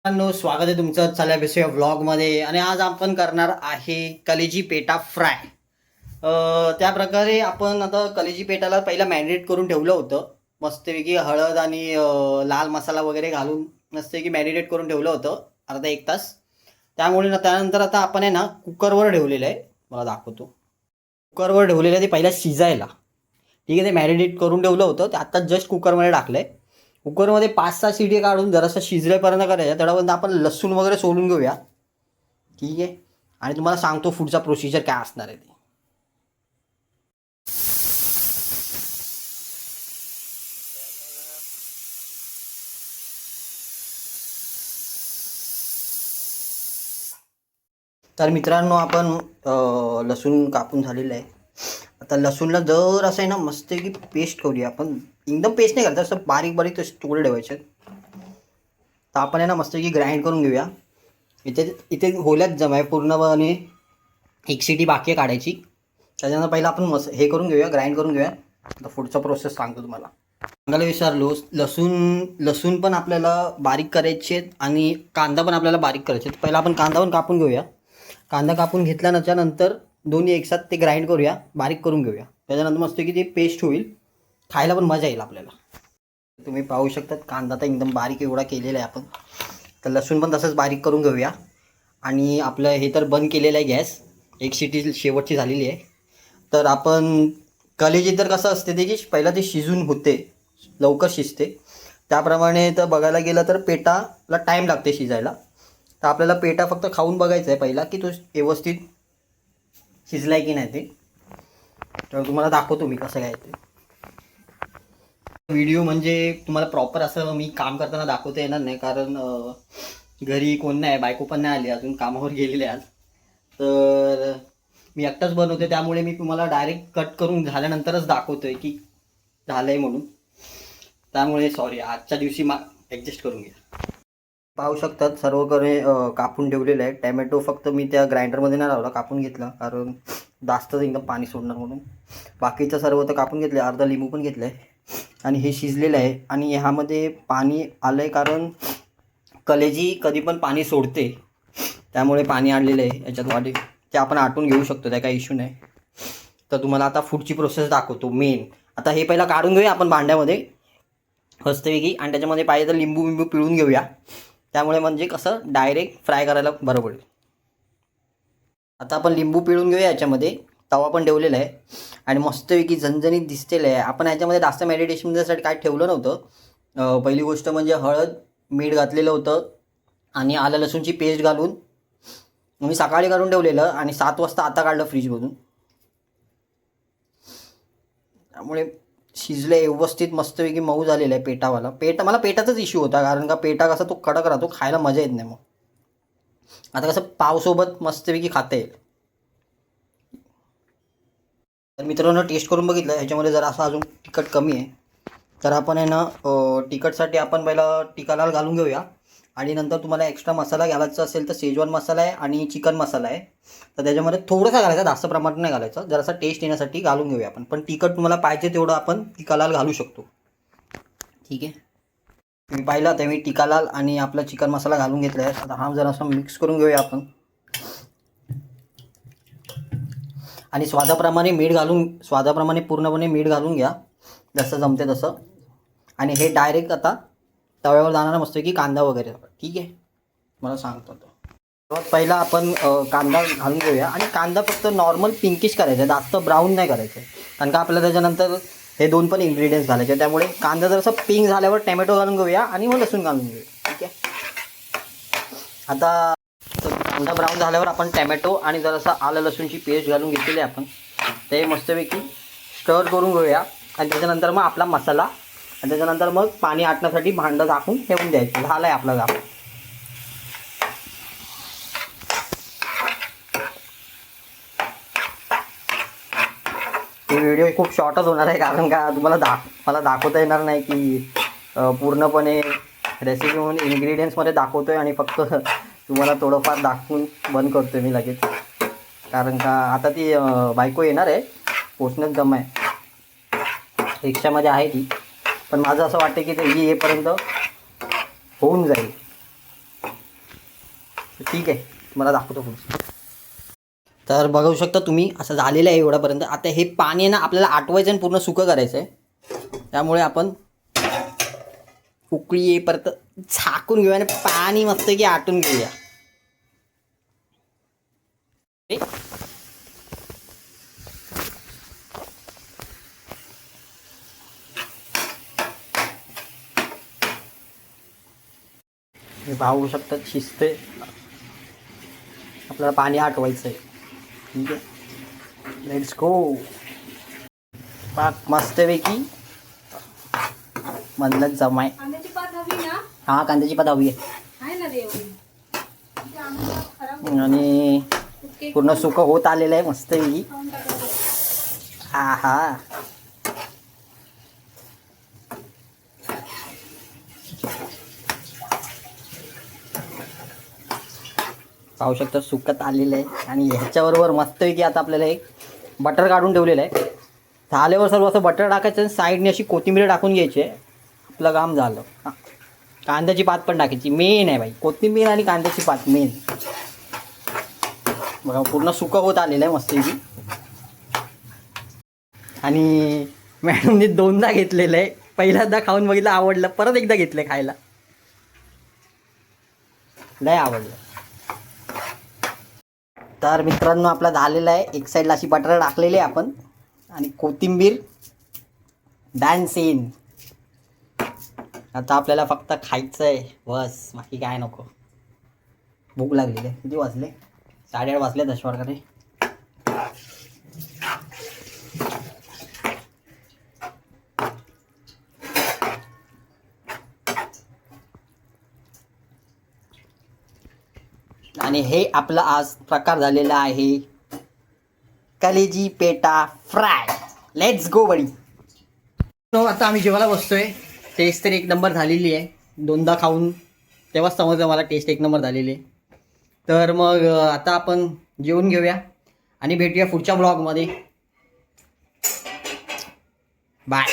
मित्रांनो, स्वागत आहे तुमचं चला विषय व्लॉगमध्ये. आणि आज आपण करणार आहे कलेजी पेटा फ्राय. त्या प्रकारे आपण आता कलेजी पेटाला पहिला मॅरिनेट करून ठेवलं होतं. मस्तपैकी हळद आणि लाल मसाला वगैरे घालून मस्तपैकी मॅरिनेट करून ठेवलं होतं अर्धा एक तास. त्यामुळे त्यानंतर आता आपण आहे ना कुकरवर ठेवलेलं आहे. मला दाखवतो. कुकरवर ठेवलेलं आहे ते पहिला शिजायला. ठीक आहे, ते मॅरिनेट करून ठेवलं होतं ते आता जस्ट कुकरमध्ये टाकलं आहे. कुकरमध्ये 5-6 शिटी काढून जरासं शिजल्यापर्यंत करायचं. तेवढ्यापर्यंत आपण लसूण वगैरे सोलून घेऊया. ठीक आहे, आणि तुम्हाला सांगतो पुढचा प्रोसिजर काय असणार आहे ते. तर मित्रांनो, आपण लसूण कापून झालेलं आहे. आता लसूणला जर असं आहे ना मस्त की पेस्ट करूया आपण. एकदम पेस्ट नाही करायचं, असं बारीक बारीक तसे तुकडे ठेवायचे. तर आपण आहे ना मस्त की ग्राइंड करून घेऊया. इथे इथे होल्यात जमाय पूर्णपणे. एक सिटी बाकी आहे काढायची. त्याच्यानंतर पहिला आपण हे करून घेऊया, ग्राइंड करून घेऊया. आता पुढचा प्रोसेस सांगतो तुम्हाला. सांगायला विसरलो, लसूण लसूण पण आपल्याला बारीक करायचे आणि कांदा पण आपल्याला बारीक करायचे. पहिला आपण कांदा पण कापून घेऊया. कांदा कापून घेतल्यानंतर दोन्ही एकसाथ ते ग्राइंड करूया, बारीक करून घेऊया. त्याच्यानंतर मस्त की ते पेस्ट होईल, खायला पण मजा येईल आपल्याला. तुम्ही पाहू शकतात कांदा तर एकदम बारीक एवढा केलेला आहे आपण. तर लसूण पण तसंच बारीक करून घेऊया. आणि आपलं हे तर बंद केलेलं आहे गॅस. एक शिटी शेवटची झालेली आहे. तर आपण कलेजी तर कसं असते त्याची पहिला ते शिजून होते, लवकर शिजते. त्याप्रमाणे तर बघायला गेलं तर पेटाला टाईम लागते शिजायला. तर आपल्याला पेटा फक्त खाऊन बघायचा आहे पहिला की तो व्यवस्थित शिजला आहे की नाही ते. तर तुम्हाला दाखवतो मी कसं काय ते. व्हिडिओ म्हणजे तुम्हाला प्रॉपर असं मी काम करताना दाखवता येणार नाही, कारण घरी कोण नाही, बायको पण नाही आली अजून, कामावर गेलेले आज. तर मी एकटाच बनवते, त्यामुळे मी तुम्हाला डायरेक्ट कट करून झाल्यानंतरच दाखवतोय की झालंय म्हणून. त्यामुळे सॉरी, आजच्या दिवशी ॲडजस्ट करून घ्या. पाहू शकतात सर्वकडे कापून ठेवलेलं आहे. टॅमॅटो फक्त मी त्या ग्राइंडरमध्ये नाही लावला, कापून घेतला, कारण जास्त एकदम पाणी सोडणार म्हणून. बाकीचं सर्व तर कापून घेतलं. अर्धा लिंबू पण घेतलं आहे. आणि हे शिजलेलं आहे. आणि ह्यामध्ये पाणी आलं आहे, कारण कलेजी कधी पण पाणी सोडते, त्यामुळे पाणी आणलेलं आहे याच्यात वाटे. ते आपण आटून घेऊ शकतो, त्या काही इश्यू नाही. तर तुम्हाला आता पुढची प्रोसेस दाखवतो मेन. आता हे पहिला काढून घेऊया आपण भांड्यामध्ये मस्तपैकी, आणि त्याच्यामध्ये पाहिजे तर लिंबू बिंबू पिळून घेऊया. त्यामुळे म्हणजे कसं डायरेक्ट फ्राय करायला बरं पडेल. आता आपण लिंबू पिळून घेऊया याच्यामध्ये. तवा पण ठेवलेला आहे आणि मस्तपैकी झणझणीत दिसतेलं आहे. आपण याच्यामध्ये जास्त मॅरिनेशनसाठी काय ठेवलं नव्हतं. पहिली गोष्ट म्हणजे हळद, मीठ घातलेलं होतं आणि आलं लसूणची पेस्ट घालून मी सकाळी करून ठेवलेलं आणि 7 वाजता आता काढलं फ्रीजमधून. त्यामुळे शिजलं व्यवस्थित, मस्तपैकी मऊ झालेलं आहे पेटावाला. मला पेटाचाच इश्यू होता, कारण का पेटा कसा तो कडक राहतो, खायला मजा येत नाही. मग आता कसं पावसोबत मस्तपैकी खाता येईल. तर मित्रांनो, टेस्ट करून बघितलं, ह्याच्यामध्ये जर असं अजून तिखट कमी आहे. तर आपण आहे ना तिखटसाठी आपण पहिला टिक्का लाल घालून घेऊया. आणि नंतर तुम्हाला एक्स्ट्रा मसाला घालायचा असेल तर शेजवान मसाला आहे आणि चिकन मसाला आहे. तर त्याच्यामध्ये थोडंसं घालायचं, जास्त प्रमाणात नाही घालायचं, जरासा टेस्ट येण्यासाठी घालून घेऊया आपण. पण तिखट तुम्हाला पाहिजे तेवढं आपण टिक्का लाल घालू शकतो. ठीक आहे, मी पाहिलं तर मी टिक्का लाल आणि आपला चिकन मसाला घालून घेतला आहे. आता हा जरासा मिक्स करून घेऊया आपण. आणि स्वादाप्रमाणे पूर्णपणे मीठ घालून घ्या, जसं जमते तसं. आणि हे डायरेक्ट आता तव्यावर जाणार मस्त की कांदा वगैरे. ठीक आहे, मला सांगतो तो. सर्वात पहिला आपण कांदा घालून घेऊया. आणि कांदा फक्त नॉर्मल पिंकिश करायचा, जास्त ब्राऊन नाही करायचं, कारण का आपल्याला त्याच्यानंतर हे दोन पण इन्ग्रेडियंट्स घालायचे. त्यामुळे कांदा जरासा पिंक झाल्यावर टॅमॅटो घालून घेऊया आणि मग लसूण घालून घेऊया. ठीक आहे, आता कांदा ब्राऊन झाल्यावर आपण टॅमॅटो आणि जरासा आलं लसूणची पेस्ट घालून घेतलेली आहे आपण. ते मस्तपैकी स्टर करून घेऊया. आणि त्याच्यानंतर मग आपला मसाला, आणि त्याच्यानंतर मग पाणी आटण्यासाठी भांडं झाकून ठेवून द्यायचं. झालं आहे आपला झाकून. हे व्हिडिओ खूप शॉर्टच होणार आहे, कारण का तुम्हाला मला दाखवता येणार नाही की पूर्णपणे रेसिपी म्हणून इन्ग्रेडियंट्समध्ये दाखवतो आहे आणि फक्त तुम्हाला थोडंफार दाखवून बंद करतो आहे मी लगेच. कारण का आता ती बायको येणार आहे, पोचण्यात जमा आहे, रिक्षामध्ये आहे ती. पण माझं असं वाटतं की ती येईपर्यंत होऊन जाईल. ठीक आहे, तुम्हाला दाखवतो पुढे. तर बघू शकता तुम्ही असं झालेलं आहे एवढ्यापर्यंत. आता हे पाणी आहे ना आपल्याला आटवायचं आणि पूर्ण सुकं करायचं आहे. त्यामुळे आपण उकळी येईपर्यंत झाकून घेऊया आणि पाणी मस्त की आटून घेऊया. हे पाहू शकतात शिजते. आपल्याला पाणी आटवायचं आहे. ठीक आहे, लेट्स गो. पाक मस्तपैकी म्हणलं जमाय. कांद्याची पात हवी ना? हा, कांद्याची पात हवी आहे ना रे एवढी. आहे आणि पूर्ण सुकं होत आलेलं आहे मस्तपैकी. हा हा, पाहू शकता सुकत आलेलं आहे. आणि ह्याच्याबरोबर मस्तपैकी आता आपल्याला एक बटर काढून ठेवलेलं आहे. झाल्यावर सर्व असं बटर टाकायचं आणि साईडने अशी कोथिंबीर टाकून घ्यायची आहे. आपलं काम झालं. हां, कांद्याची पात पण टाकायची, मेन आहे भाई. कोथिंबीर आणि कांद्याची पात मेन. बघा पूर्ण सुकं होत आलेलं आहे मस्तपैकी. आणि मॅडमने 2दा घेतलेलं आहे. पहिल्यांदा खाऊन बघितलं, आवडलं. परत एकदा घेतलं खायला, लय आवडलं. तर मित्रांनो आपला झालेला आहे. एक साईडला अशी बटर टाकलेली आहे आपण आणि कोथिंबीर डान्सिन. आता आपल्याला फक्त खायचं आहे बस, बाकी काय नको. भूक लागलेली आहे. किती वाजले? 8:30 वाजले दशवारकडे. आणि हे आपलं आज प्रकार झालेला आहे कलेजी पेटा फ्राय. लेट्स गो बडी. आता आम्ही जेवायला बसतोय. टेस्ट तर एक नंबर झालेली आहे. 2दा खाऊन तेव्हाच समजलं मला टेस्ट एक नंबर झालेली आहे. तर मग आता आपण जेवून घेऊया आणि भेटूया पुढच्या ब्लॉगमध्ये. बाय.